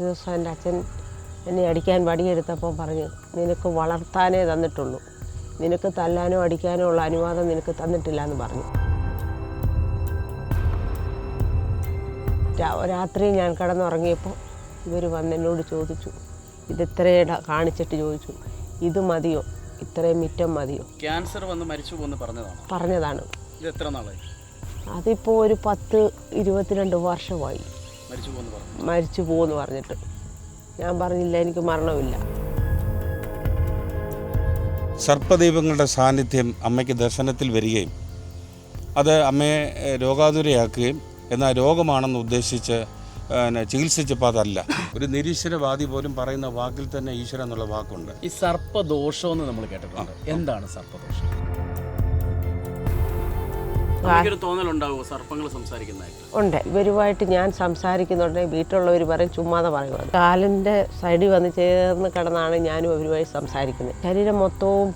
ഒരു ദിവസം എൻ്റെ അച്ഛൻ എന്നെ അടിക്കാൻ വടിയെടുത്തപ്പോൾ പറഞ്ഞു, നിനക്ക് വളർത്താനേ തന്നിട്ടുള്ളൂ, നിനക്ക് തല്ലാനോ അടിക്കാനോ ഉള്ള അനുവാദം നിനക്ക് തന്നിട്ടില്ല എന്ന് പറഞ്ഞു. രാത്രി ഞാൻ കിടന്നുറങ്ങിയപ്പോൾ ഇവർ വന്നെന്നോട് ചോദിച്ചു, ഇതിത്രയും കാണിച്ചിട്ട് ചോദിച്ചു, ഇത് മതിയോ, ഇത്രയും മിറ്റം മതിയോ? ക്യാൻസർ വന്ന് മരിച്ചു പോകുന്നു പറഞ്ഞതാണ്. ഇത് എത്ര നാളായി? അതിപ്പോൾ ഒരു 10-22 വർഷമായി മരിച്ചു പോകുമെന്ന് പറഞ്ഞിട്ട്. ഞാൻ പറഞ്ഞില്ല, എനിക്ക് മരണമില്ല. സർപ്പദൈവങ്ങളുടെ സാന്നിധ്യം അമ്മയ്ക്ക് ദർശനത്തിൽ വരികയും അത് അമ്മയെ രോഗാതുരയാക്കുകയും എന്നാൽ രോഗമാണെന്ന് ഉദ്ദേശിച്ച് ചികിത്സിച്ചപ്പോൾ അതല്ല. ഒരു നിരീശ്വരവാദി പോലും പറയുന്ന വാക്കിൽ തന്നെ ഈശ്വരൻ എന്നുള്ള വാക്കുണ്ട്. ഈ സർപ്പദോഷമെന്ന് നമ്മൾ കേട്ടിട്ടുണ്ട്. എന്താണ് സർപ്പദോഷം? തോന്നലുണ്ടാവുമോ സർപ്പങ്ങൾ സംസാരിക്കുന്നതായിട്ട്? ഉണ്ട്. ഇവരുമായിട്ട് ഞാൻ സംസാരിക്കുന്നുണ്ട്. വീട്ടിലുള്ളവർ പറയും, ചുമ്മാതെ പറയുന്നത്. കാലിൻ്റെ സൈഡിൽ വന്ന് ചേർന്ന് കിടന്നാണ് ഞാനും അവരുമായി സംസാരിക്കുന്നത്. ശരീരം മൊത്തവും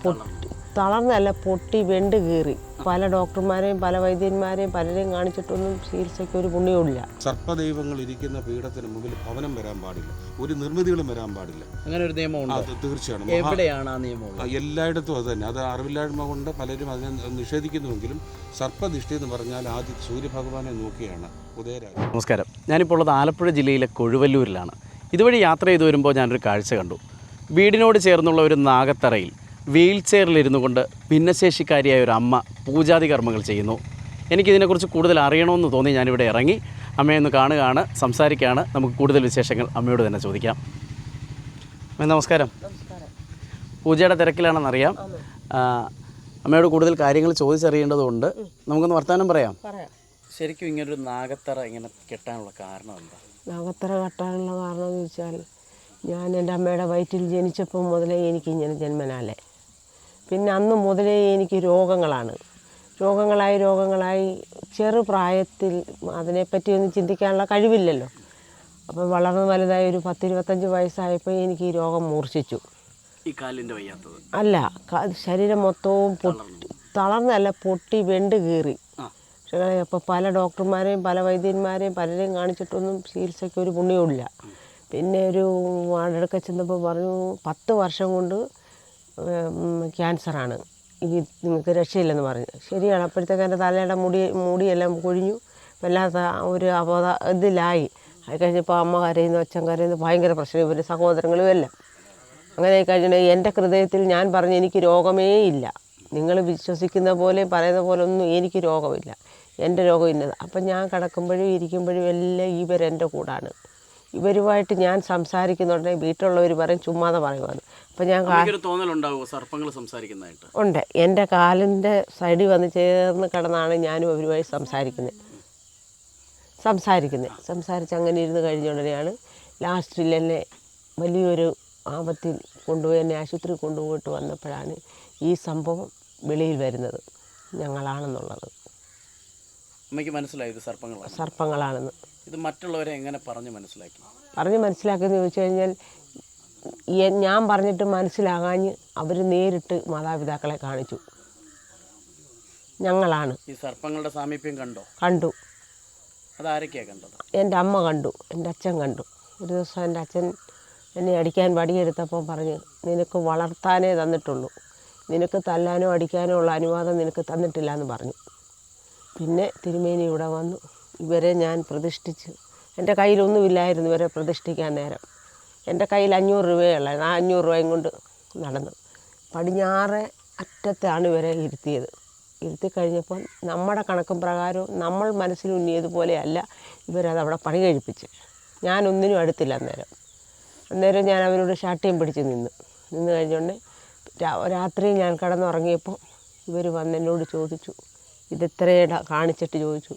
തളർന്നല്ല, പൊട്ടി വെണ്ട് കീറി. പല ഡോക്ടർമാരെയും പല വൈദ്യന്മാരെയും പലരെയും കാണിച്ചിട്ടൊന്നും ചികിത്സയ്ക്ക് ഒരു പുണ്യവുമില്ല. സർപ്പദൈവങ്ങൾ ഇരിക്കുന്ന പീഠത്തിന് മുമ്പിൽ ഭവനം വരാൻ പാടില്ല, ഒരു നിർമ്മിതികളും വരാൻ പാടില്ല. അങ്ങനെ ഒരു നിയമമുണ്ട്? അത് തീർച്ചയാണ്. എവിടെയാണ് ആ നിയമം? എല്ലായിടത്തും അത് തന്നെ. അത് അറിവില്ലായ്മ കൊണ്ട് പലരും അതിനെ നിഷേധിക്കുന്നുവെങ്കിലും സർപ്പദിഷ്ടി എന്ന് പറഞ്ഞാൽ ആദ്യം സൂര്യഭഗവാനെ നോക്കിയാണ് ഉദയരാജ്. നമസ്കാരം. ഞാനിപ്പോൾ ഉള്ളത് ആലപ്പുഴ ജില്ലയിലെ കൊഴുവല്ലൂരിലാണ്. ഇതുവഴി യാത്ര ചെയ്തു വരുമ്പോൾ ഞാനൊരു കാഴ്ച കണ്ടു. വീടിനോട് ചേർന്നുള്ള ഒരു നാഗത്തറയിൽ വീൽ ചെയറിലിരുന്നു കൊണ്ട് ഭിന്നശേഷിക്കാരിയായ ഒരു അമ്മ പൂജാതി കർമ്മങ്ങൾ ചെയ്യുന്നു. എനിക്കിതിനെക്കുറിച്ച് കൂടുതൽ അറിയണമെന്ന് തോന്നി ഞാനിവിടെ ഇറങ്ങി അമ്മയൊന്ന് കാണുകയാണ്, സംസാരിക്കുകയാണ്. നമുക്ക് കൂടുതൽ വിശേഷങ്ങൾ അമ്മയോട് തന്നെ ചോദിക്കാം. നമസ്കാരം. പൂജയുടെ തിരക്കിലാണെന്നറിയാം. അമ്മയോട് കൂടുതൽ കാര്യങ്ങൾ ചോദിച്ചറിയേണ്ടതുകൊണ്ട് നമുക്കൊന്ന് വർത്തമാനം പറയാം. ശരിക്കും ഇങ്ങനൊരു നാഗത്തറ ഇങ്ങനെ കെട്ടാനുള്ള കാരണം എന്താ? നാഗത്തറ കെട്ടാനുള്ള കാരണം എന്ന് വെച്ചാൽ, ഞാൻ എൻ്റെ അമ്മയുടെ വയറ്റിൽ ജനിച്ചപ്പോൾ മുതലേ എനിക്ക് ഇങ്ങനെ ജന്മനാലേ, പിന്നെ അന്ന് മുതലേ എനിക്ക് രോഗങ്ങളായി ചെറുപ്രായത്തിൽ അതിനെപ്പറ്റിയൊന്നും ചിന്തിക്കാനുള്ള കഴിവില്ലല്ലോ. അപ്പോൾ വളർന്ന് വലുതായി ഒരു 10-25 വയസ്സായപ്പോൾ എനിക്ക് ഈ രോഗം മൂർച്ഛിച്ചു. ഈ കാലിൻ്റെ വയ്യാത്തത് അല്ല, ശരീരം മൊത്തവും തളർന്നല്ല, പൊട്ടി വെണ്ട് കീറി. പക്ഷേ അപ്പോൾ പല ഡോക്ടർമാരെയും പല വൈദ്യന്മാരെയും പലരെയും കാണിച്ചിട്ടൊന്നും ചികിത്സയ്ക്ക് ഒരു പുണ്യവുമില്ല. പിന്നെ ഒരു വാർഡെടുക്ക ചെന്നപ്പോൾ പറഞ്ഞു, 10 വർഷം കൊണ്ട് ക്യാൻസറാണ്, ഇനി നിങ്ങൾക്ക് രക്ഷയില്ലെന്ന് പറഞ്ഞു. ശരിയാണ്. അപ്പോഴത്തേക്ക് എൻ്റെ തലയുടെ മുടിയെല്ലാം കൊഴിഞ്ഞു, വല്ലാത്ത ഒരു ഇതിലായി. അത് കഴിഞ്ഞപ്പോൾ അമ്മ കരയുന്നു, അച്ഛൻ കരയുന്നു, ഭയങ്കര പ്രശ്നം, ഇവർ സഹോദരങ്ങളും എല്ലാം. അങ്ങനെ കഴിഞ്ഞിട്ട് എൻ്റെ ഹൃദയത്തിൽ ഞാൻ പറഞ്ഞു, എനിക്ക് രോഗമേ ഇല്ല, നിങ്ങൾ വിശ്വസിക്കുന്ന പോലെ പറയുന്ന പോലെ ഒന്നും എനിക്ക് രോഗമില്ല, എൻ്റെ രോഗം ഇന്നത്. അപ്പം ഞാൻ കിടക്കുമ്പോഴും ഇരിക്കുമ്പോഴും എല്ലാം ഇവരെൻ്റെ കൂടാണ്. ഇവരുമായിട്ട് ഞാൻ സംസാരിക്കുന്നുണ്ട്. വീട്ടിലുള്ളവർ പറയും, ചുമ്മാതെ പറയുവാണ്. അപ്പം ഞാൻ തോന്നലുണ്ടാവുമോ സർപ്പങ്ങൾ സംസാരിക്കുന്നതായിട്ട്? ഉണ്ട്. എൻ്റെ കാലിൻ്റെ സൈഡിൽ വന്ന് ചേർന്ന് കിടന്നാണ് ഞാനും അവരുമായി സംസാരിച്ച് അങ്ങനെ ഇരുന്ന് കഴിഞ്ഞുടനെയാണ് ലാസ്റ്റിൽ എന്നെ വലിയൊരു ആപത്തിൽ കൊണ്ടുപോയി എന്നെ ആശുപത്രി കൊണ്ടുപോയിട്ട് വന്നപ്പോഴാണ് ഈ സംഭവം വെളിയിൽ വരുന്നത്, ഞങ്ങളാണെന്നുള്ളത്. അമ്മയ്ക്ക് മനസ്സിലായി ഇത് സർപ്പങ്ങളാണെന്ന്. ഇത് മറ്റുള്ളവരെ എങ്ങനെ പറഞ്ഞ് മനസ്സിലാക്കിയെന്ന് ചോദിച്ചു കഴിഞ്ഞാൽ, ഞാൻ പറഞ്ഞിട്ട് മനസ്സിലാകാഞ്ഞ് അവർ നേരിട്ട് മാതാപിതാക്കളെ കാണിച്ചു, ഞങ്ങളാണ്. ഈ സർപ്പങ്ങളുടെ സാമീപ്യം കണ്ടു. അതാരൊക്കെയാണ് കണ്ടത്? എൻ്റെ അമ്മ കണ്ടു, എൻ്റെ അച്ഛൻ കണ്ടു. ഒരു ദിവസം എൻ്റെ അച്ഛൻ എന്നെ അടിക്കാൻ വടിയെടുത്തപ്പോൾ പറഞ്ഞു, നിനക്ക് വളർത്താനേ തന്നിട്ടുള്ളൂ, നിനക്ക് തല്ലാനോ അടിക്കാനോ ഉള്ള അനുവാദം നിനക്ക് തന്നിട്ടില്ല എന്ന് പറഞ്ഞു. പിന്നെ തിരുമേനി ഇവിടെ വന്നു, ഇവരെ ഞാൻ പ്രതിഷ്ഠിച്ച്. എൻ്റെ കയ്യിലൊന്നുമില്ലായിരുന്നു ഇവരെ പ്രതിഷ്ഠിക്കാൻ നേരം. എൻ്റെ കയ്യിൽ 500 രൂപയുള്ളായിരുന്നു. ആ 500 രൂപയും കൊണ്ട് നടന്നു പടിഞ്ഞാറ് അറ്റത്താണ് ഇവരെ ഇരുത്തി കഴിഞ്ഞപ്പോൾ നമ്മുടെ കണക്കും പ്രകാരവും നമ്മൾ മനസ്സിൽ ഉന്നിയതുപോലെയല്ല ഇവരതവിടെ പണി കഴിപ്പിച്ച്. ഞാനൊന്നിനും അടുത്തില്ല അന്നേരം ഞാൻ അവരോട് ശാഠ്യം പിടിച്ച് നിന്ന് കഴിഞ്ഞുകൊണ്ട് രാത്രി ഞാൻ കിടന്നുറങ്ങിയപ്പോൾ ഇവർ വന്നെന്നോട് ചോദിച്ചു, ഇതിത്രയും കാണിച്ചിട്ട് ചോദിച്ചു,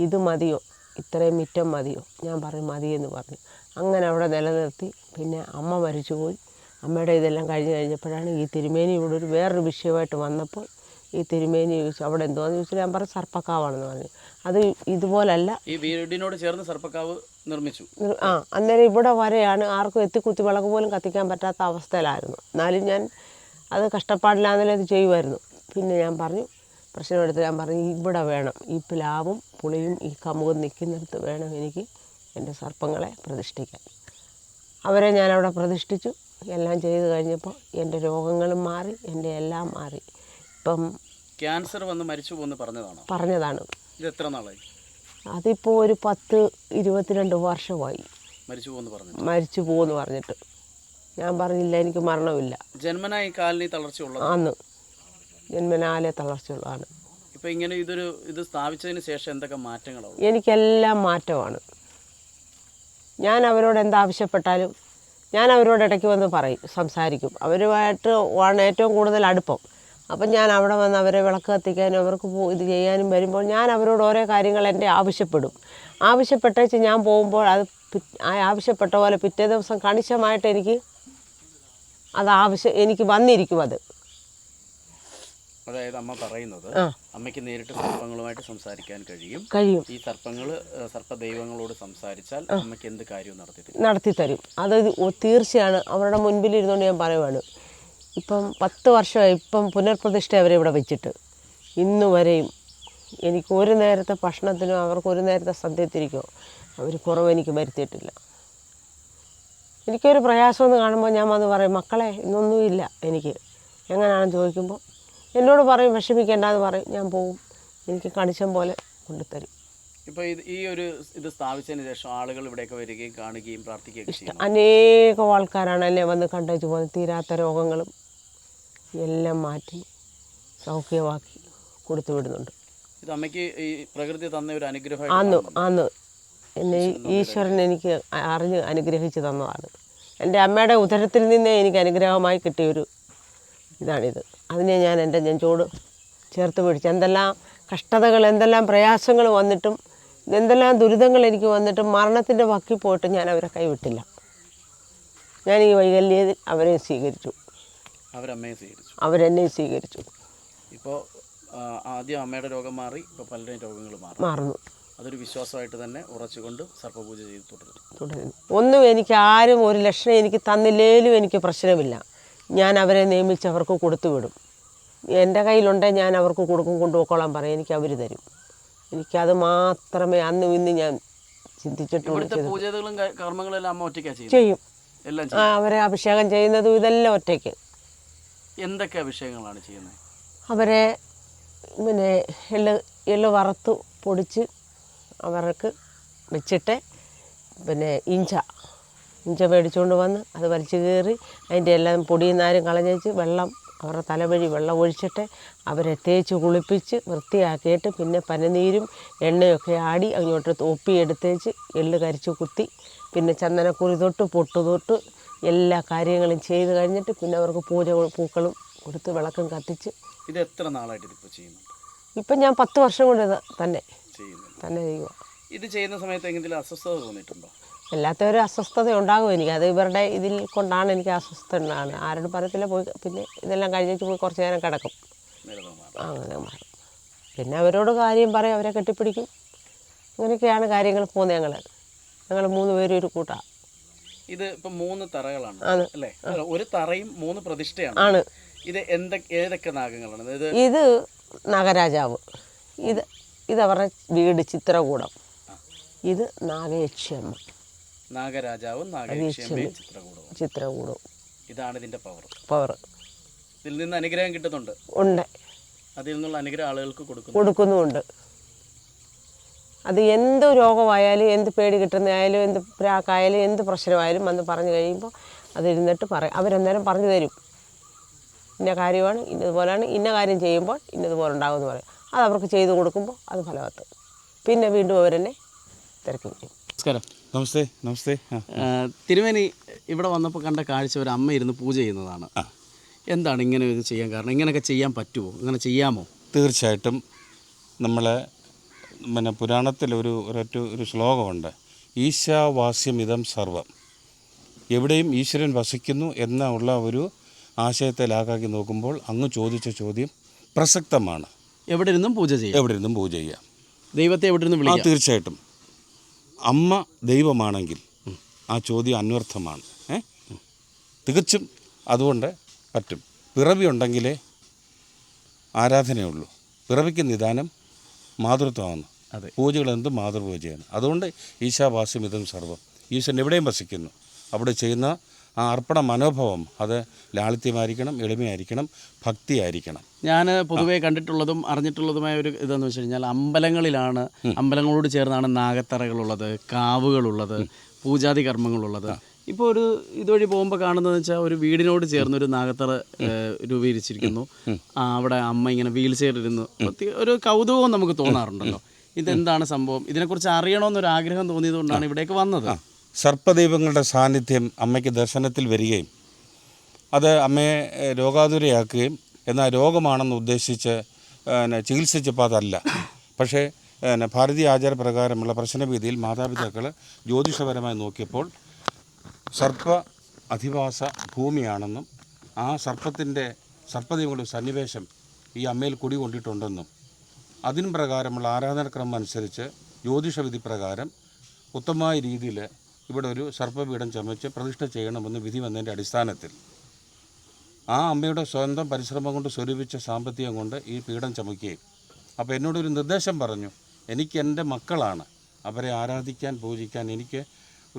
ഇത് മതിയോ, ഇത്രയും മിറ്റം മതിയോ? ഞാൻ പറഞ്ഞു മതിയെന്ന് പറഞ്ഞു. അങ്ങനെ അവിടെ നിലനിർത്തി. പിന്നെ അമ്മ മരിച്ചുപോയി. അമ്മയുടെ ഇതെല്ലാം കഴിഞ്ഞപ്പോഴാണ് ഈ തിരുമേനി ഇവിടെ വേറൊരു വിഷയമായിട്ട് വന്നപ്പോൾ ഈ തിരുമേനി ചോദിച്ചു, അവിടെ എന്തോന്ന് ചോദിച്ചാൽ ഞാൻ പറഞ്ഞു സർപ്പക്കാവാണെന്ന് പറഞ്ഞു. അത് ഇതുപോലല്ല, ഈ വീടിനോട് ചേർന്ന് സർപ്പക്കാവ് നിർമ്മിച്ചു. അന്നേരം ഇവിടെ വരെയാണ്, ആർക്കും എത്തിക്കുത്തി വിളക്ക് പോലും കത്തിക്കാൻ പറ്റാത്ത അവസ്ഥയിലായിരുന്നു. എന്നാലും ഞാൻ അത് കഷ്ടപ്പാടില്ലാന്നല്ലേ അത് ചെയ്യുമായിരുന്നു. പിന്നെ ഞാൻ പറഞ്ഞു, പ്രശ്നമെടുത്ത് ഞാൻ പറഞ്ഞു, ഇവിടെ വേണം, ഈ പ്ലാവും പുളിയും ഈ കമുകും നിൽക്കുന്നിടത്ത് വേണം എനിക്ക് എൻ്റെ സർപ്പങ്ങളെ പ്രതിഷ്ഠിക്കാൻ. അവരെ ഞാനവിടെ പ്രതിഷ്ഠിച്ചു. എല്ലാം ചെയ്ത് കഴിഞ്ഞപ്പോൾ എൻ്റെ രോഗങ്ങളും മാറി, എൻ്റെ എല്ലാം മാറി. ഇപ്പം ക്യാൻസർ വന്ന് മരിച്ചു പോകുന്നു പറഞ്ഞതാണോ? പറഞ്ഞതാണ്. ഇത് എത്ര നാളായി? അതിപ്പോൾ ഒരു 10-22 വർഷമായി മരിച്ചു പോകുമെന്ന് പറഞ്ഞിട്ട്. ഞാൻ പറഞ്ഞില്ല എനിക്ക് മരണമില്ല. ജന്മനായി കാലിന് തളർച്ചയുള്ളത് അന്ന് ജന്മനാലെ തളർച്ചയുള്ളതാണ്. ഇപ്പം ഇങ്ങനെ ഇത് സ്ഥാപിച്ചതിന് ശേഷം എന്തൊക്കെ മാറ്റങ്ങളാണ്? എനിക്കെല്ലാം മാറ്റമാണ്. ഞാൻ അവരോട് എന്താവശ്യപ്പെട്ടാലും ഞാൻ അവരോട് ഇടയ്ക്ക് വന്ന് പറയും, സംസാരിക്കും. അവരുമായിട്ട് ആണ് ഏറ്റവും കൂടുതൽ അടുപ്പം. അപ്പം ഞാൻ അവിടെ വന്ന് അവരെ വിളക്ക് കത്തിക്കാനും അവർക്ക് ഇത് ചെയ്യാനും വരുമ്പോൾ ഞാൻ അവരോട് ഓരോ കാര്യങ്ങൾ എൻ്റെ ആവശ്യപ്പെട്ടേച്ച് ഞാൻ പോകുമ്പോൾ അത് ആവശ്യപ്പെട്ട പോലെ പിറ്റേ ദിവസം കണിശമായിട്ട് എനിക്ക് എനിക്ക് വന്നിരിക്കും. അതായത് അമ്മ പറയുന്നത് അമ്മയ്ക്ക് നേരിട്ട് സർപ്പങ്ങളുമായിട്ട് സംസാരിക്കാൻ കഴിയും. ഈ സർപ്പദൈവങ്ങളോട് സംസാരിച്ചാൽ അമ്മയ്ക്ക് എന്ത് കാര്യവും നടത്തിത്തരും. അത് തീർച്ചയാണ്. അവരുടെ മുൻപിൽ ഇരുന്നുകൊണ്ട് ഞാൻ പറയുവാണ്, ഇപ്പം 10 വർഷമായി ഇപ്പം പുനർപ്രതിഷ്ഠ അവരെ ഇവിടെ വെച്ചിട്ട് ഇന്ന് വരെയും എനിക്ക് ഒരു നേരത്തെ ഭക്ഷണത്തിനോ അവർക്ക് ഒരു നേരത്തെ സദ്യത്തിരിക്കോ അവർ കുറവ് എനിക്ക് വരുത്തിയിട്ടില്ല. എനിക്കൊരു പ്രയാസമെന്ന് കാണുമ്പോൾ ഞാൻ വന്ന് പറയും, മക്കളെ ഇന്നൊന്നുമില്ല എനിക്ക്, എങ്ങനെയാണെന്ന് ചോദിക്കുമ്പോൾ എന്നോട് പറയും വിഷമിക്കേണ്ടെന്ന് പറയും. ഞാൻ പോവും, എനിക്ക് കണിശം പോലെ കൊണ്ടുതരും. ഇപ്പോൾ ഇത് സ്ഥാപിച്ചതിന് ശേഷം ആളുകൾ ഇവിടെയൊക്കെ വരികയും കാണുകയും പ്രാർത്ഥിക്കുകയും ചെയ്യും. അനേകം ആൾക്കാരാണ് എന്നെ വന്ന് കണ്ടേച്ച് പോകുന്നത്. തീരാത്ത രോഗങ്ങളും എല്ലാം മാറ്റി സൗഖ്യമാക്കി കൊടുത്തു വിടുന്നുണ്ട്. ഇത് അമ്മയ്ക്ക് ഈ പ്രകൃതി തന്ന ഒരു അനുഗ്രഹം. അന്ന് എന്നെ ഈശ്വരൻ എനിക്ക് അറിഞ്ഞ് അനുഗ്രഹിച്ച് തന്നതാണ്. എൻ്റെ അമ്മയുടെ ഉദരത്തിൽ നിന്നേ എനിക്ക് അനുഗ്രഹമായി കിട്ടിയൊരു ഇതാണിത്. അതിനെ ഞാൻ എൻ്റെ നെഞ്ചോട് ചേർത്ത് പിടിച്ച് എന്തെല്ലാം കഷ്ടതകൾ, എന്തെല്ലാം പ്രയാസങ്ങൾ വന്നിട്ടും, എന്തെല്ലാം ദുരിതങ്ങൾ എനിക്ക് വന്നിട്ടും മരണത്തിൻ്റെ വക്കിൽ പോയിട്ട് ഞാൻ അവരെ കൈവിട്ടില്ല. ഞാൻ ഈ വൈകല്യത്തിൽ അവരെ സ്വീകരിച്ചു, അവരെന്നെ സ്വീകരിച്ചു. ഇപ്പോൾ ആദ്യം അമ്മയുടെ രോഗം മാറി, ഇപ്പോൾ പലരുടെയും രോഗങ്ങൾ മാറുന്നു. അതൊരു വിശ്വാസമായിട്ട് തന്നെ ഉറച്ചുകൊണ്ട് സർപ്പപൂജ ചെയ്ത് തുടരുന്നു. ഒന്നും എനിക്ക് ആരും ഒരു ലക്ഷണം എനിക്ക് തന്നില്ലേലും എനിക്ക് പ്രശ്നമില്ല. ഞാൻ അവരെ നിയമിച്ച് അവർക്ക് കൊടുത്തു വിടും. എൻ്റെ കയ്യിലുണ്ടെങ്കിൽ ഞാൻ അവർക്ക് കൊടുക്കും, കൊണ്ടുപോയിക്കോളാൻ പറയും, എനിക്ക് അവർ തരും. എനിക്കത് മാത്രമേ അന്നും ഇന്ന് ഞാൻ ചിന്തിച്ചിട്ടുള്ളൂ. ചെയ്യും. അവരെ അഭിഷേകം ചെയ്യുന്നതും ഇതെല്ലാം ഒറ്റയ്ക്ക്. എന്തൊക്കെ അഭിഷേകങ്ങളാണ് ചെയ്യുന്നത്? അവരെ പിന്നെ എള്ള് വറുത്ത് പൊടിച്ച് അവർക്ക് വെച്ചിട്ട് പിന്നെ ഇഞ്ച മേടിച്ചുകൊണ്ട് വന്ന് അത് വലിച്ചു കയറി അതിൻ്റെ എല്ലാം പൊടിയും നാരും കളഞ്ഞേച്ച് വെള്ളം അവരുടെ തലവഴി വെള്ളം ഒഴിച്ചിട്ട് അവരെ തേച്ച് കുളിപ്പിച്ച് വൃത്തിയാക്കിയിട്ട് പിന്നെ പനനീരും എണ്ണയൊക്കെ ആടി അങ്ങോട്ട് ഒപ്പിയെടുത്തേച്ച് എള്ള് കരിച്ച് കുത്തി പിന്നെ ചന്ദനക്കുറി തൊട്ട് പൊട്ട് തൊട്ട് എല്ലാ കാര്യങ്ങളും ചെയ്ത് കഴിഞ്ഞിട്ട് പിന്നെ അവർക്ക് പൂക്കളും കൊടുത്ത് വിളക്കും കത്തിച്ച്. ഇത് എത്ര നാളായിട്ട് ഇപ്പോൾ ചെയ്യുന്നുണ്ട്? ഇപ്പം ഞാൻ 10 വർഷം കൊണ്ട് തന്നെ ചെയ്യുക. ഇത് ചെയ്യുന്ന സമയത്ത് എന്തെങ്കിലും അസ്വസ്ഥത തോന്നിയിട്ടുണ്ടോ? എല്ലാത്തവരും അസ്വസ്ഥത ഉണ്ടാകും എനിക്ക്. അത് ഇവരുടെ ഇതിൽ കൊണ്ടാണ് എനിക്ക് അസ്വസ്ഥ ഉണ്ടാകുന്നത്. ആരോടും പറയത്തില്ല. പോയി പിന്നെ ഇതെല്ലാം കഴിഞ്ഞിട്ട് പോയി കുറച്ച് നേരം കിടക്കും, അങ്ങനെ മാറും. പിന്നെ അവരോട് കാര്യം പറയും, അവരെ കെട്ടിപ്പിടിക്കും. അങ്ങനെയൊക്കെയാണ് കാര്യങ്ങൾ പോകുന്നത്. ഞങ്ങൾ 3 പേരും ഒരു കൂട്ടാണ്. ഇത് ഇപ്പം 3 തറകളാണ് അല്ലേ? ഒരു തറയും 3 പ്രതിഷ്ഠയാണ്. ഇത് ഏതൊക്കെ നാഗങ്ങളാണ്? ഇത് നാഗരാജാവ്, ഇത് അവരുടെ വീട് ചിത്രകൂടം, ഇത് നാഗയക്ഷിയമ്മ. നാഗരാജാവും ചിത്രകൂടവും. ഇതാണ് ഇതിന്റെ പവർ. ഇതിൽ നിന്ന് അനുഗ്രഹം കിട്ടുന്നുണ്ട്. അതിൽ നിന്നുള്ള അനുഗ്രഹം ആളുകൾക്ക് കൊടുക്കുന്നുമുണ്ട്. അത് എന്ത് രോഗമായാലും, എന്ത് പേടി കിട്ടുന്നതായാലും, എന്ത് പ്രാക്കായാലും, എന്ത് പ്രശ്നമായാലും വന്ന് പറഞ്ഞു കഴിയുമ്പോൾ അതിരുന്നിട്ട് പറയും. അവരന്നേരം പറഞ്ഞു തരും, ഇന്ന കാര്യമാണ്, ഇന്നതുപോലെയാണ്, ഇന്ന കാര്യം ചെയ്യുമ്പോൾ ഇന്നതുപോലെ ഉണ്ടാകുമെന്ന് പറയും. അത് അവർക്ക് ചെയ്തു കൊടുക്കുമ്പോൾ അത് ഫലവത്ത്. പിന്നെ വീണ്ടും അവരെന്നെ തിരക്കി വരും. നമസ്കാരം. നമസ്തേ. തിരുമേനി ഇവിടെ വന്നപ്പോൾ കണ്ട കാഴ്ച ഒരു അമ്മ ഇരുന്ന് പൂജ ചെയ്യുന്നതാണ്. എന്താണ് ഇങ്ങനെ ഇത് ചെയ്യാൻ കാരണം? ഇങ്ങനെയൊക്കെ ചെയ്യാൻ പറ്റുമോ? ഇങ്ങനെ ചെയ്യാമോ? തീർച്ചയായിട്ടും. നമ്മൾ പുരാണത്തിൽ ഒരു ശ്ലോകമുണ്ട്, ഈശാവാസ്യമിതം സർവം. എവിടെയും ഈശ്വരൻ വസിക്കുന്നു എന്നുള്ള ഒരു ആശയത്തെ ലാക്കാക്കി നോക്കുമ്പോൾ അങ്ങ് ചോദിച്ച ചോദ്യം പ്രസക്തമാണ്. എവിടെ ഇരുന്നും പൂജ ചെയ്യാം. ദൈവത്തെ എവിടെ ഇരുന്ന് വിളിക്കാം? തീർച്ചയായിട്ടും. അമ്മ ദൈവമാണെങ്കിൽ ആ ചോദ്യം അന്വർത്ഥമാണ്. തികച്ചും അതുകൊണ്ട് പറ്റും. പിറവി ഉണ്ടെങ്കിലേ ആരാധനയുള്ളൂ. പിറവിക്ക് നിദാനം മാതൃത്വമാണ്. പൂജകളെന്തും മാതൃപൂജയാണ്. അതുകൊണ്ട് ഈശാവാസ്യമിതം സർവം. ഈശ്വരൻ എവിടെയും വസിക്കുന്നു. അവിടെ ചെയ്യുന്ന ആ അർപ്പണ മനോഭാവം അത് ലാളിത്യമായിരിക്കണം, എളിമയായിരിക്കണം, ഭക്തിയായിരിക്കണം. ഞാൻ പൊതുവേ കണ്ടിട്ടുള്ളതും അറിഞ്ഞിട്ടുള്ളതുമായ ഒരു ഇതെന്ന് വെച്ച് കഴിഞ്ഞാൽ അമ്പലങ്ങളിലാണ്, അമ്പലങ്ങളോട് ചേർന്നാണ് നാഗത്തറകളുള്ളത്, കാവുകളുള്ളത്, പൂജാതി കർമ്മങ്ങളുള്ളത്. ഇപ്പോൾ ഒരു ഇതുവഴി പോകുമ്പോൾ കാണുന്നതെന്ന് വെച്ചാൽ ഒരു വീടിനോട് ചേർന്നൊരു നാഗത്തറ രൂപീകരിച്ചിരിക്കുന്നു. അവിടെ അമ്മ ഇങ്ങനെ വീൽ ചെയറിരുന്നു. ഒരു കൗതുകവും നമുക്ക് തോന്നാറുണ്ടല്ലോ. ഇതെന്താണ് സംഭവം? ഇതിനെക്കുറിച്ച് അറിയണമെന്നൊരു ആഗ്രഹം തോന്നിയതുകൊണ്ടാണ് ഇവിടേക്ക് വന്നത്. സർപ്പദൈവങ്ങളുടെ സാന്നിധ്യം അമ്മയ്ക്ക് ദർശനത്തിൽ വരികയും അത് അമ്മയെ രോഗാതുരയാക്കുകയും എന്നാൽ രോഗമാണെന്ന് ഉദ്ദേശിച്ച് ചികിത്സിച്ചപ്പോൾ അതല്ല. പക്ഷേ ഭാരതീയ ആചാരപ്രകാരമുള്ള പ്രശ്നഭീതിയിൽ മാതാപിതാക്കൾ ജ്യോതിഷപരമായി നോക്കിയപ്പോൾ സർപ്പ അധിവാസ ഭൂമിയാണെന്നും ആ സർപ്പദൈവങ്ങളുടെ സന്നിവേശം ഈ അമ്മയിൽ കുടികൊണ്ടിട്ടുണ്ടെന്നും അതിന് പ്രകാരമുള്ള ആരാധനക്രമം അനുസരിച്ച് ജ്യോതിഷവിധി പ്രകാരം ഉത്തമമായ രീതിയിൽ ഇവിടെ ഒരു സർപ്പപീഠം ചമച്ച് പ്രതിഷ്ഠ ചെയ്യണമെന്ന് വിധി വന്നതിൻ്റെ അടിസ്ഥാനത്തിൽ ആ അമ്മയുടെ സ്വന്തം പരിശ്രമം കൊണ്ട് സ്വരൂപിച്ച സാമ്പത്തികം കൊണ്ട് ഈ പീഠം ചമയ്ക്കുകയും അപ്പോൾ എന്നോടൊരു നിർദ്ദേശം പറഞ്ഞു, എനിക്ക് എൻ്റെ മക്കളാണ്, അവരെ ആരാധിക്കാൻ പൂജിക്കാൻ എനിക്ക്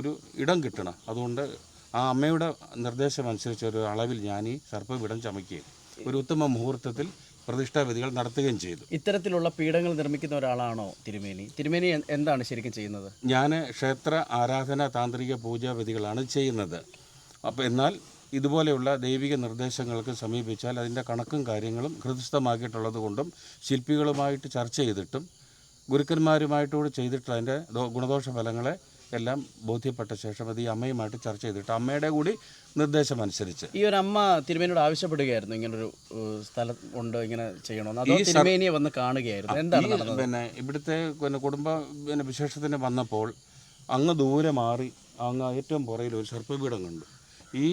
ഒരു ഇടം കിട്ടണം. അതുകൊണ്ട് ആ അമ്മയുടെ നിർദ്ദേശം അനുസരിച്ച് ഒരു അളവിൽ ഞാൻ ഈ സർപ്പപീഠം ചമയ്ക്കുകയും ഒരു ഉത്തമ മുഹൂർത്തത്തിൽ പ്രതിഷ്ഠാവിധികൾ നടത്തുകയും ചെയ്തു. ഇത്തരത്തിലുള്ള പീഠങ്ങൾ നിർമ്മിക്കുന്ന ഒരാളാണോ തിരുമേനി? തിരുമേനി എന്താണ് ശരിക്കും ചെയ്യുന്നത്? ഞാൻ ക്ഷേത്ര ആരാധന താന്ത്രിക പൂജാവിധികളാണ് ചെയ്യുന്നത്. അപ്പോൾ എന്നാൽ ഇതുപോലെയുള്ള ദൈവിക നിർദ്ദേശങ്ങൾക്ക് സമീപിച്ചാൽ അതിൻ്റെ കണക്കും കാര്യങ്ങളും ഹൃദയസ്ഥമാക്കിയിട്ടുള്ളത് കൊണ്ടും ശില്പികളുമായിട്ട് ചർച്ച ചെയ്തിട്ടും ഗുരുക്കന്മാരുമായിട്ടൂടെ ചെയ്തിട്ടുള്ള അതിൻ്റെ ഗുണദോഷ ഫലങ്ങളെ എല്ലാം ബോധ്യപ്പെട്ട ശേഷം അത് ഈ അമ്മയുമായിട്ട് ചർച്ച ചെയ്തിട്ട് അമ്മയുടെ കൂടി നിർദ്ദേശമനുസരിച്ച് ഈ ഒരു അമ്മ തിരുമേനിയോട് ആവശ്യപ്പെടുകയായിരുന്നു ഇങ്ങനൊരു സ്ഥലം ഉണ്ട്, ഇങ്ങനെ ചെയ്യണമെന്ന്. അതോ തിരുമേനിയെ വന്ന് കാണുകയായിരുന്നു? എന്താണ് നടന്നത്? ഇവിടുത്തെ കുടുംബ വിശേഷത്തിന് വന്നപ്പോൾ അങ്ങ് ദൂരെ മാറി അങ്ങ് ഏറ്റവും പുറയിൽ ഒരു സർപ്പപീഠം കണ്ടു. ഈ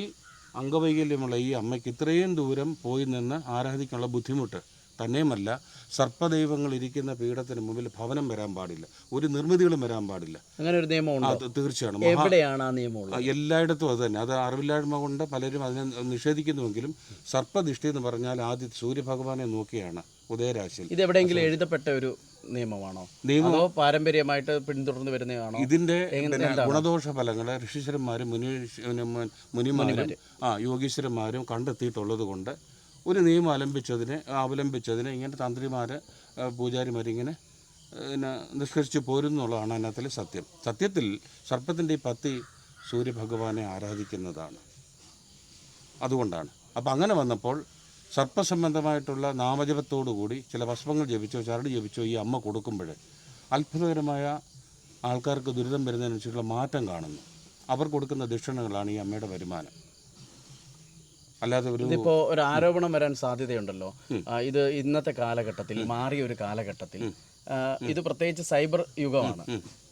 അംഗവൈകല്യമുള്ള ഈ അമ്മയ്ക്ക് ഇത്രയും ദൂരം പോയി നിന്ന് ആരാധിക്കാനുള്ള ബുദ്ധിമുട്ട് തന്നെയുമല്ല, സർപ്പദൈവങ്ങൾ ഇരിക്കുന്ന പീഠത്തിന് മുമ്പിൽ ഭവനം വരാൻ പാടില്ല, ഒരു നിർമ്മിതികളും വരാൻ പാടില്ല. അങ്ങനെ ഒരു നിയമമുണ്ട്? അത് തീർച്ചയാണ്. എവിടെയാണ് ആ നിയമം? എല്ലായിടത്തും അത് തന്നെ. അത് അറിവില്ലായ്മ കൊണ്ട് പലരും അതിനെ നിഷേധിക്കുന്നുവെങ്കിലും സർപ്പദിഷ്ടി എന്ന് പറഞ്ഞാൽ ആദ്യം സൂര്യഭഗവാനെ നോക്കിയാണ് ഉദയരാശിയിൽ. ഇത് എവിടെയെങ്കിലും എഴുതപ്പെട്ട ഒരു നിയമമാണോ? അതോ പാരമ്പര്യമായിട്ട് പിന്തുടർന്ന് വരുന്നതാണോ? ഇതിൻ്റെ ഗുണദോഷ ഫലങ്ങൾ ഋഷീശ്വരന്മാരും മുനിമാരും യോഗീശ്വരന്മാരും കണ്ടെത്തിയിട്ടുള്ളത് കൊണ്ട് ഒരു നിയമം അവലംബിച്ചതിന് ഇങ്ങനെ തന്ത്രിമാർ പൂജാരിമാരിങ്ങനെ നിഷ്കരിച്ച് പോരുന്നുള്ളതാണ് അതിനകത്തിലെ സത്യം. സത്യത്തിൽ സർപ്പത്തിൻ്റെ ഈ പത്തി സൂര്യഭഗവാനെ ആരാധിക്കുന്നതാണ്. അതുകൊണ്ടാണ്. അപ്പോൾ അങ്ങനെ വന്നപ്പോൾ സർപ്പസംബന്ധമായിട്ടുള്ള നാമജപത്തോടുകൂടി ചില ഭസ്മങ്ങൾ ജപിച്ചോ ചരട് ജപിച്ചോ ഈ അമ്മ കൊടുക്കുമ്പോൾ അത്ഭുതകരമായ ആൾക്കാർക്ക് ദുരിതം വരുന്നതിനനുസരിച്ചുള്ള മാറ്റം കാണുന്നു. അവർ കൊടുക്കുന്ന ദക്ഷിണകളാണ് ഈ അമ്മയുടെ വരുമാനം. അല്ലാതെ ഇതിപ്പോൾ ഒരു ആരോപണം വരാൻ സാധ്യതയുണ്ടല്ലോ. ഇത് ഇന്നത്തെ കാലഘട്ടത്തിൽ, മാറിയ ഒരു കാലഘട്ടത്തിൽ, ഇത് പ്രത്യേകിച്ച് സൈബർ യുഗമാണ്,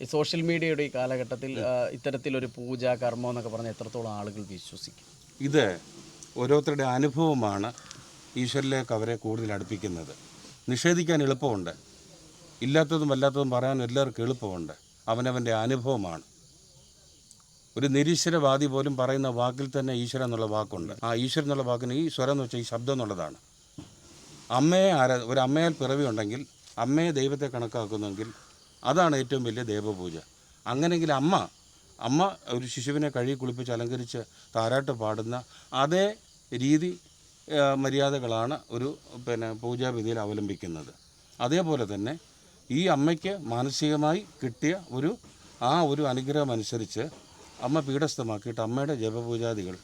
ഈ സോഷ്യൽ മീഡിയയുടെ ഈ കാലഘട്ടത്തിൽ ഇത്തരത്തിലൊരു പൂജ കർമ്മം എന്നൊക്കെ പറഞ്ഞാൽ എത്രത്തോളം ആളുകൾ വിശ്വസിക്കും? ഇത് ഓരോരുത്തരുടെ അനുഭവമാണ് ഈശ്വരിലേക്ക് അവരെ കൂടുതൽ അടുപ്പിക്കുന്നത്. നിഷേധിക്കാൻ എളുപ്പമുണ്ട്, ഇല്ലാത്തതും വല്ലാത്തതും പറയാൻ എല്ലാവർക്കും എളുപ്പമുണ്ട്. അവനവൻ്റെ അനുഭവമാണ്. ഒരു നിരീശ്വരവാദി പോലും പറയുന്ന വാക്കിൽ തന്നെ ഈശ്വരൻ എന്നുള്ള വാക്കുണ്ട്. ആ ഈശ്വരൻ എന്നുള്ള വാക്കിന് ഈ സ്വരം എന്ന് വെച്ചാൽ ഈ ശബ്ദം എന്നുള്ളതാണ്. ഒരു അമ്മയാൽ പിറവി ഉണ്ടെങ്കിൽ അമ്മയെ ദൈവത്തെ കണക്കാക്കുന്നെങ്കിൽ അതാണ് ഏറ്റവും വലിയ ദേവപൂജ. അങ്ങനെയെങ്കിൽ അമ്മ ഒരു ശിശുവിനെ കഴുകി കുളിപ്പിച്ച് അലങ്കരിച്ച് താരാട്ട് പാടുന്ന അതേ രീതി മര്യാദകളാണ് ഒരു പൂജാവിധിയിൽ അവലംബിക്കുന്നത്. അതേപോലെ തന്നെ ഈ അമ്മയ്ക്ക് മാനസികമായി കിട്ടിയ ഒരു അനുഗ്രഹം അനുസരിച്ച് അമ്മ പീഠസ്ഥമാക്കിയിട്ട് അമ്മയുടെ ജപപൂജാദികൾ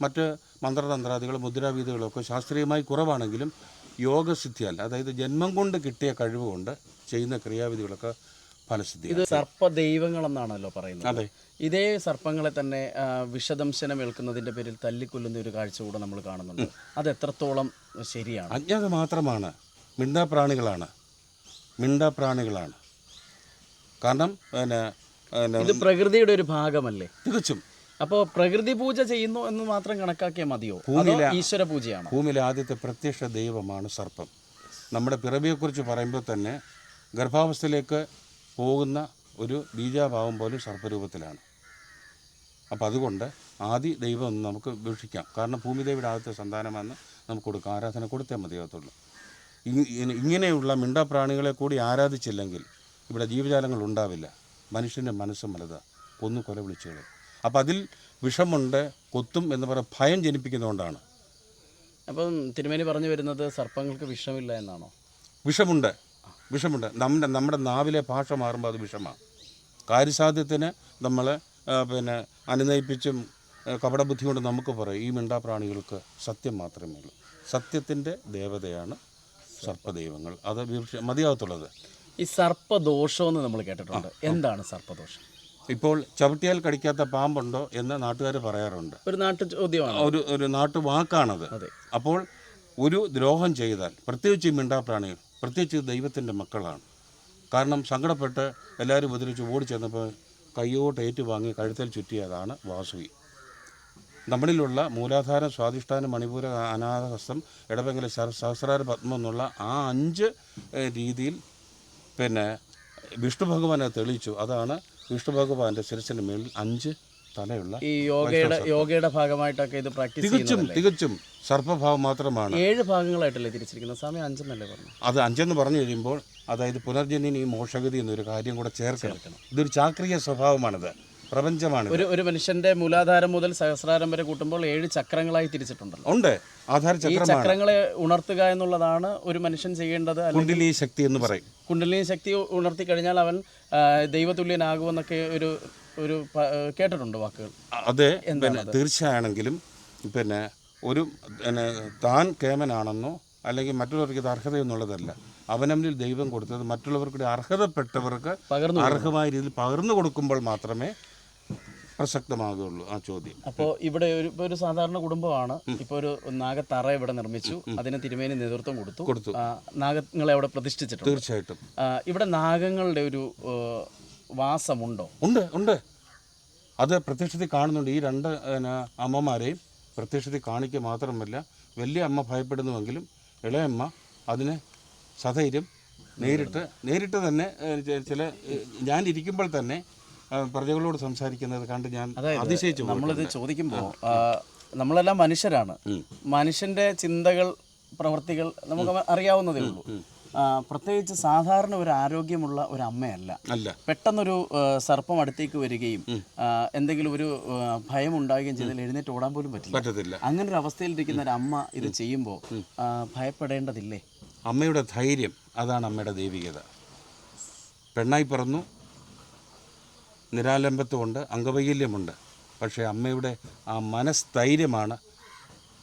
മറ്റ് മന്ത്രതന്ത്രാദികൾ മുദ്രാവീതികളൊക്കെ ശാസ്ത്രീയമായി കുറവാണെങ്കിലും യോഗസിദ്ധിയാൽ, അതായത് ജന്മം കൊണ്ട് കിട്ടിയ കഴിവ് കൊണ്ട് ചെയ്യുന്ന ക്രിയാവിധികളൊക്കെ ഫലസിദ്ധി. ഇത് സർപ്പദൈവങ്ങളെന്നാണല്ലോ പറയുന്നത്. അതെ. ഇതേ സർപ്പങ്ങളെ തന്നെ വിഷദംശനം ഏൽക്കുന്നതിൻ്റെ പേരിൽ തല്ലിക്കൊല്ലുന്ന ഒരു കാഴ്ച കൂടെ നമ്മൾ കാണുന്നുണ്ട്. അത് എത്രത്തോളം ശരിയാണ്? അജ്ഞത മാത്രമാണ്. മിണ്ടാപ്രാണികളാണ്. കാരണം ഇത് പ്രകൃതിയുടെ ഒരു ഭാഗമല്ലേ? തികച്ചും. അപ്പോൾ പ്രകൃതി പൂജ ചെയ്യുന്നു എന്ന് മാത്രം കണക്കാക്കിയാൽ മതിയോ? ഈശ്വര പൂജയാണ്. ഭൂമിയിലെ ആദ്യത്തെ പ്രത്യക്ഷ ദൈവമാണ് സർപ്പം. നമ്മുടെ പിറവിയെക്കുറിച്ച് പറയുമ്പോൾ തന്നെ ഗർഭാവസ്ഥയിലേക്ക് പോകുന്ന ഒരു ബീജാഭാവം പോലും സർപ്പരൂപത്തിലാണ്. അപ്പോൾ അതുകൊണ്ട് ആദി ദൈവം എന്ന് നമുക്ക് വീക്ഷിക്കാം. കാരണം ഭൂമിദേവിയുടെ ആദ്യത്തെ സന്താനമെന്ന് നമുക്ക് കൊടുക്കാം. ആരാധന കൊടുത്തേ മതിയാകത്തുള്ളൂ. ഇങ്ങനെയുള്ള മിണ്ടാപ്രാണികളെ കൂടി ആരാധിച്ചില്ലെങ്കിൽ ഇവിടെ ജീവജാലങ്ങൾ ഉണ്ടാവില്ല. മനുഷ്യൻ്റെ മനസ്സും വലുത് കൊന്നു കൊല വിളിച്ചുകൾ. അപ്പോൾ അതിൽ വിഷമുണ്ട്, കൊത്തും എന്ന് പറയുന്ന ഭയം ജനിപ്പിക്കുന്നതുകൊണ്ടാണ്. അപ്പം തിരുമേനി പറഞ്ഞു വരുന്നത് സർപ്പങ്ങൾക്ക് വിഷമില്ല എന്നാണോ? വിഷമുണ്ട്. നമ്മുടെ നാവിലെ ഭാഷ മാറുമ്പോൾ അത് വിഷമാണ്. കാര്യസാധ്യത്തിന് നമ്മൾ അനുനയിപ്പിച്ചും കപടബുദ്ധി കൊണ്ട് നമുക്ക് പറയും ഈ മിണ്ടാപ്രാണികൾക്ക് സത്യം മാത്രമേ ഉള്ളൂ. സത്യത്തിൻ്റെ ദേവതയാണ് സർപ്പദൈവങ്ങൾ. അത് മതിയാകത്തുള്ളത്. ഈ സർപ്പദോഷമെന്ന് നമ്മൾ കേട്ടിട്ടുണ്ട്. എന്താണ് സർപ്പദോഷം? ഇപ്പോൾ ചവിട്ടിയാൽ കടിക്കാത്ത പാമ്പുണ്ടോ എന്ന് നാട്ടുകാർ പറയാറുണ്ട്. ഒരു നാട്ടു ചോദ്യമാണ്, ഒരു നാട്ടുവാക്കാണത്. അപ്പോൾ ഒരു ദ്രോഹം ചെയ്താൽ, പ്രത്യേകിച്ച് ഈ മിണ്ടാപ്രാണികൾ, പ്രത്യേകിച്ച് ദൈവത്തിൻ്റെ മക്കളാണ്. കാരണം സങ്കടപ്പെട്ട് എല്ലാവരും ഉപദ്രവിച്ച് ഓടിച്ചെന്നപ്പോൾ കയ്യോട്ട് ഏറ്റുവാങ്ങി കഴുത്തിൽ ചുറ്റിയതാണ് വാസുകി. നമ്മളിലുള്ള മൂലാധാരം, സ്വാധിഷ്ഠാനം, മണിപൂര, അനാഥഹസ്തം, ഇടവെങ്കല, സഹസ്രാര പത്മം എന്നുള്ള ആ 5 രീതിയിൽ വിഷ്ണു ഭഗവാനെ തെളിയിച്ചു. അതാണ് വിഷ്ണു ഭഗവാന്റെ ശിരസിന് മേളിൽ 5 തലയുള്ള ഈ യോഗയുടെ ഭാഗമായിട്ടൊക്കെ ഇത് പ്രാക്ടീസ് തികച്ചും സർപ്പഭാവം മാത്രമാണ്. 7 ഭാഗങ്ങളായിട്ടല്ലേ തിരിച്ചിരിക്കുന്നത്? സമയം 5 എന്നല്ലേ പറഞ്ഞു? അത് 5 എന്ന് പറഞ്ഞു കഴിയുമ്പോൾ അതായത് പുനർജന്യനി മോക്ഷഗതി എന്നൊരു കാര്യം കൂടെ ചേർക്കണം. ഇതൊരു ചാക്രിക സ്വഭാവമാണിത്, പ്രപഞ്ചമാണ്. ഒരു മനുഷ്യന്റെ മൂലാധാരം മുതൽ സഹസ്രാരം വരെ കൂട്ടുമ്പോൾ 7 ചക്രങ്ങളായി തിരിച്ചിട്ടുണ്ടല്ലോ. ഉണ്ട്, ആധാര ചക്രമാണ്. ചക്രങ്ങളെ ഉണർത്തുക എന്നുള്ളതാണ് ഒരു മനുഷ്യൻ ചെയ്യേണ്ടത്. കുണ്ഡലിനി ശക്തി എന്ന് പറയും. കുണ്ഡലിനി ശക്തി ഉണർത്തി കഴിഞ്ഞാൽ അവൻ ദൈവതുല്യനാകുമെന്നൊക്കെ ഒരു കേട്ടിട്ടുണ്ട് വാക്കുകൾ. അതെ, തീർച്ചയാണെങ്കിലും ഒരു താൻ കേമനാണെന്നോ അല്ലെങ്കിൽ മറ്റുള്ളവർക്ക് ഇത് അർഹതയെന്നുള്ളതല്ല. അവനവനിൽ ദൈവം കൊടുത്തത് മറ്റുള്ളവർക്ക് അർഹതപ്പെട്ടവർക്ക് അർഹമായ രീതിയിൽ പകർന്നു കൊടുക്കുമ്പോൾ മാത്രമേ പ്രസക്തമാകുകയുള്ളൂ ആ ചോദ്യം. അപ്പോൾ ഇവിടെ ഒരു സാധാരണ കുടുംബമാണ്. ഇപ്പോൾ ഒരു നാഗത്തറ ഇവിടെ നിർമ്മിച്ചു, അതിന് തിരുമേനി നേതൃത്വം കൊടുത്തു. നാഗങ്ങളെ അവിടെ പ്രതിഷ്ഠിച്ചിട്ടുണ്ട്. തീർച്ചയായിട്ടും ഇവിടെ നാഗങ്ങളുടെ ഒരു വാസമുണ്ടോ? ഉണ്ട്. അത് പ്രത്യക്ഷത്തിൽ കാണുന്നുണ്ട്. ഈ 2 അമ്മമാരെയും പ്രത്യക്ഷത്തിൽ കാണിക്കുക മാത്രമല്ല, വലിയ അമ്മ ഭയപ്പെടുന്നുവെങ്കിലും ഇളയമ്മ അതിന് സധൈര്യം നേരിട്ട് തന്നെ ഞാൻ ഇരിക്കുമ്പോൾ തന്നെ പ്രജകളോട് സംസാരിക്കുന്നത് കണ്ട് ഞാൻ അതിശയിച്ചു. നമ്മളിത് ചോദിക്കുമ്പോൾ നമ്മളെല്ലാം മനുഷ്യരാണ്. മനുഷ്യൻ്റെ ചിന്തകൾ, പ്രവൃത്തികൾ നമുക്ക് അറിയാവുന്നതേ ഉള്ളൂ. പ്രത്യേകിച്ച് സാധാരണ ഒരു ആരോഗ്യമുള്ള ഒരു അമ്മയല്ല. പെട്ടെന്നൊരു സർപ്പം അടുത്തേക്ക് വരികയും എന്തെങ്കിലും ഒരു ഭയം ഉണ്ടാകുകയും ചെയ്താൽ എഴുന്നേറ്റ് ഓടാൻ പോലും പറ്റില്ല. അങ്ങനെ ഒരു അവസ്ഥയിലിരിക്കുന്ന ഒരു അമ്മ ഇത് ചെയ്യുമ്പോൾ ഭയപ്പെടേണ്ടതില്ലേ? അമ്മയുടെ ധൈര്യം, അതാണ് അമ്മയുടെ ദൈവികത. പെണ്ണായി പിറന്നു, നിരാലംബത്വമുണ്ട്, അംഗവൈകല്യമുണ്ട്. പക്ഷേ അമ്മയുടെ ആ മനസ്ഥൈര്യമാണ്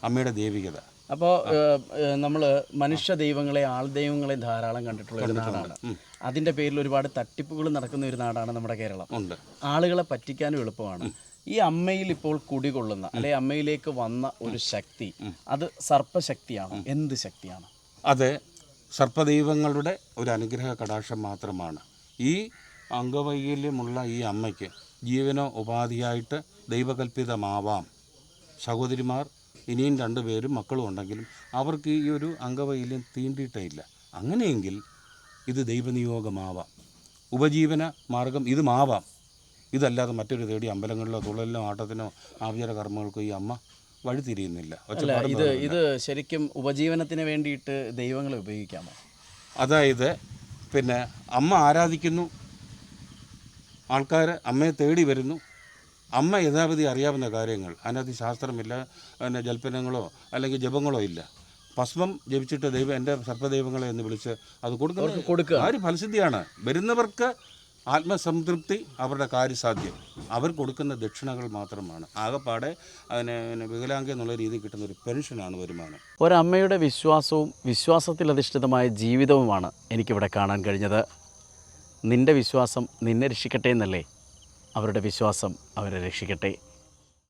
അമ്മയുടെ ദൈവികത. അപ്പോൾ നമ്മൾ മനുഷ്യ ദൈവങ്ങളെ, ആൾ ദൈവങ്ങളെ ധാരാളം കണ്ടിട്ടുള്ള ഒരു നാടാണ്. അതിൻ്റെ പേരിൽ ഒരുപാട് തട്ടിപ്പുകൾ നടക്കുന്ന ഒരു നാടാണ് നമ്മുടെ കേരളം. ആളുകളെ പറ്റിക്കാനും എളുപ്പമാണ്. ഈ അമ്മയിൽ ഇപ്പോൾ കുടികൊള്ളുന്ന അല്ലെ അമ്മയിലേക്ക് വന്ന ഒരു ശക്തി, അത് സർപ്പശക്തിയാണ്. എന്ത് ശക്തിയാണ് അത്? സർപ്പദൈവങ്ങളുടെ ഒരു അനുഗ്രഹ കടാക്ഷം മാത്രമാണ്. ഈ അംഗവൈകല്യമുള്ള ഈ അമ്മയ്ക്ക് ജീവനോ ഉപാധിയായിട്ട് ദൈവകൽപ്പിതമാവാം. സഹോദരിമാർ ഇനിയും 2 പേരും മക്കളും ഉണ്ടെങ്കിലും അവർക്ക് ഈ ഒരു അംഗവൈകല്യം തീണ്ടിയിട്ടേ ഇല്ല. അങ്ങനെയെങ്കിൽ ഇത് ദൈവനിയോഗമാവാം, ഉപജീവന മാർഗം ഇതുമാവാം. ഇതല്ലാതെ മറ്റൊരു തേടി അമ്പലങ്ങളിലോ തുള്ളലിനോ ആട്ടത്തിനോ ആഭിചാര കർമ്മങ്ങൾക്കോ ഈ അമ്മ വഴിതിരിയുന്നില്ല. ഇത് ശരിക്കും ഉപജീവനത്തിന് വേണ്ടിയിട്ട് ദൈവങ്ങളെ ഉപയോഗിക്കാമോ? അതായത് അമ്മ ആരാധിക്കുന്നു, ആൾക്കാർ അമ്മയെ തേടി വരുന്നു. അമ്മ യഥാവിധി അറിയാവുന്ന കാര്യങ്ങൾ, അതിനകത്ത് ശാസ്ത്രമില്ല, ജൽപ്പനങ്ങളോ അല്ലെങ്കിൽ ജപങ്ങളോ ഇല്ല. ഭസ്മം ജപിച്ചിട്ട് എൻ്റെ സർപ്പദൈവങ്ങളെ എന്ന് വിളിച്ച് അത് കൊടുക്കുക. ആ ഒരു ഫലസിദ്ധിയാണ്. വരുന്നവർക്ക് ആത്മസംതൃപ്തി, അവരുടെ കാര്യസാധ്യം. അവർ കൊടുക്കുന്ന ദക്ഷിണകൾ മാത്രമാണ്. ആകെപ്പാടെ അതിന് വികലാംഗ എന്നുള്ള രീതിയിൽ കിട്ടുന്ന ഒരു പെൻഷനാണ് വരുമാനം. ഒരമ്മയുടെ വിശ്വാസവും വിശ്വാസത്തിലധിഷ്ഠിതമായ ജീവിതവുമാണ് എനിക്കിവിടെ കാണാൻ കഴിഞ്ഞത്. നിൻ്റെ വിശ്വാസം നിന്നെ രക്ഷിക്കട്ടെ എന്നല്ലേ? അവരുടെ വിശ്വാസം അവരെ രക്ഷിക്കട്ടെ.